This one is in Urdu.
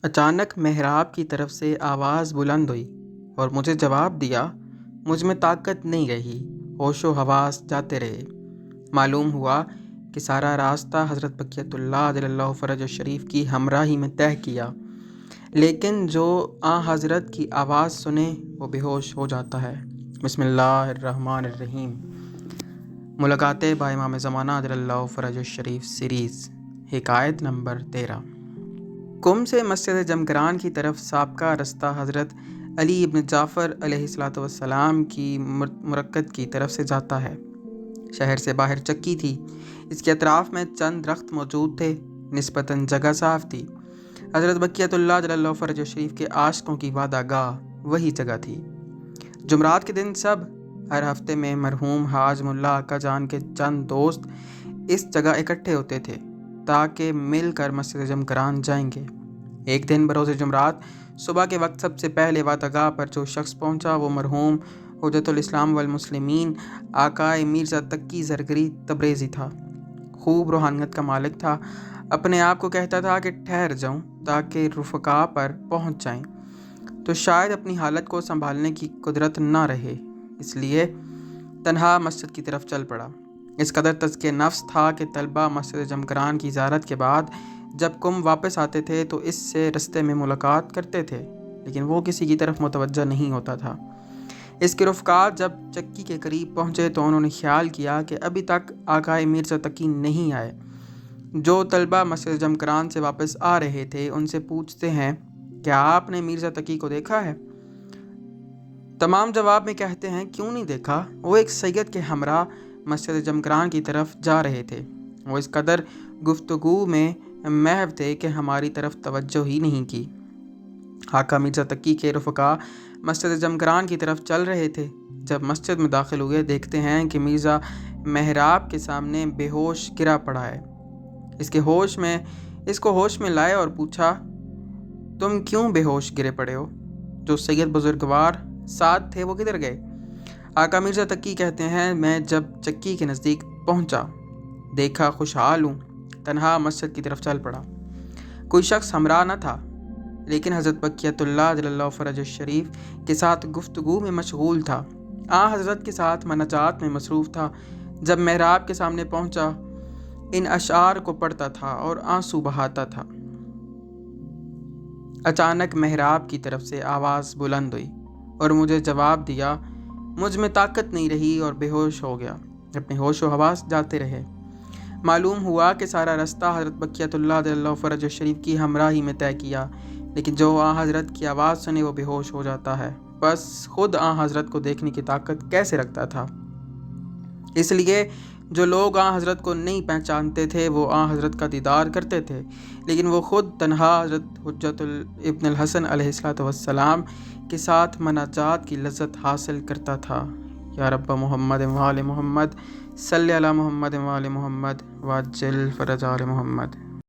اچانک محراب کی طرف سے آواز بلند ہوئی اور مجھے جواب دیا۔ مجھ میں طاقت نہیں رہی، ہوش و حواس جاتے رہے۔ معلوم ہوا کہ سارا راستہ حضرت بقیت اللہ جل اللہ فرج الشریف کی ہمراہی میں طے کیا، لیکن جو حضرت کی آواز سنے وہ بے ہوش ہو جاتا ہے۔ بسم اللہ الرحمن الرحیم۔ ملاقاتیں با امام زمانہ جل اللہ فرج الشریف سیریز، حکایت نمبر 13۔ قم سے مسجد جمگران کی طرف سابقہ رستہ حضرت علی ابن جعفر علیہ السلام کی مرکت کی طرف سے جاتا ہے۔ شہر سے باہر چکی تھی، اس کے اطراف میں چند درخت موجود تھے، نسبتاً جگہ صاف تھی۔ حضرت بقیت اللہ جل اللہ فرج الشریف کے عاشقوں کی وعدہ گاہ وہی جگہ تھی۔ جمعرات کے دن سب، ہر ہفتے میں مرحوم حاج ملا آقا جان کے چند دوست اس جگہ اکٹھے ہوتے تھے تاکہ مل کر مسجد جمگران جائیں گے۔ ایک دن بروز جمعرات صبح کے وقت سب سے پہلے وعدہ گاہ پر جو شخص پہنچا وہ مرحوم حجت الاسلام والمسلمین آقا مرزا تقی زرگری تبریزی تھا۔ خوب روحانیت کا مالک تھا، اپنے آپ کو کہتا تھا کہ ٹھہر جاؤں تاکہ رفقا پر پہنچ جائیں تو شاید اپنی حالت کو سنبھالنے کی قدرت نہ رہے، اس لیے تنہا مسجد کی طرف چل پڑا۔ اس قدر تزکیہ نفس تھا کہ طلبہ مسجد جمگران کی زیارت کے بعد جب قم واپس آتے تھے تو اس سے رستے میں ملاقات کرتے تھے، لیکن وہ کسی کی طرف متوجہ نہیں ہوتا تھا۔ اس کے رفقات جب چکی کے قریب پہنچے تو انہوں نے خیال کیا کہ ابھی تک آقا مرزا تقی نہیں آئے۔ جو طلبہ مسجد جمگران سے واپس آ رہے تھے ان سے پوچھتے ہیں، کیا آپ نے مرزا تقی کو دیکھا ہے؟ تمام جواب میں کہتے ہیں، کیوں نہیں دیکھا، وہ ایک سید کے ہمراہ مسجد جمگران کی طرف جا رہے تھے۔ وہ اس قدر گفتگو میں محو تھے کہ ہماری طرف توجہ ہی نہیں کی۔ آقا مرزا تقی کے رفقا مسجد جمگران کی طرف چل رہے تھے۔ جب مسجد میں داخل ہوئے دیکھتے ہیں کہ مرزا محراب کے سامنے بے ہوش گرا پڑا ہے۔ اس کو ہوش میں لائے اور پوچھا، تم کیوں بے ہوش گرے پڑے ہو؟ جو سید بزرگوار ساتھ تھے وہ کدھر گئے؟ آقا مرزا تقی کہتے ہیں، میں جب چکی کے نزدیک پہنچا دیکھا خوشحال ہوں، تنہا مسجد کی طرف چل پڑا۔ کوئی شخص ہمراہ نہ تھا، لیکن حضرت بقیت اللہ جل اللہ فرج الشریف کے ساتھ گفتگو میں مشغول تھا۔ حضرت کے ساتھ مناجات میں مصروف تھا۔ جب محراب کے سامنے پہنچا ان اشعار کو پڑھتا تھا اور آنسو بہاتا تھا۔ اچانک محراب کی طرف سے آواز بلند ہوئی اور مجھے جواب دیا۔ مجھ میں طاقت نہیں رہی اور بے ہوش ہو گیا، اپنے ہوش و حواس جاتے رہے۔ معلوم ہوا کہ سارا رستہ حضرت بقیت اللہ جل اللہ فرج الشریف کی ہمراہی میں طے کیا، لیکن جو حضرت کی آواز سنے وہ بے ہوش ہو جاتا ہے۔ بس خود حضرت کو دیکھنے کی طاقت کیسے رکھتا تھا؟ اس لیے جو لوگ حضرت کو نہیں پہچانتے تھے وہ حضرت کا دیدار کرتے تھے، لیکن وہ خود تنہا حضرت حجت ابن الحسن علیہ السلام کے ساتھ مناجات کی لذت حاصل کرتا تھا۔ یا رب محمد و آل محمد صلی علی محمد و آل محمد وعجل فرج آل محمد۔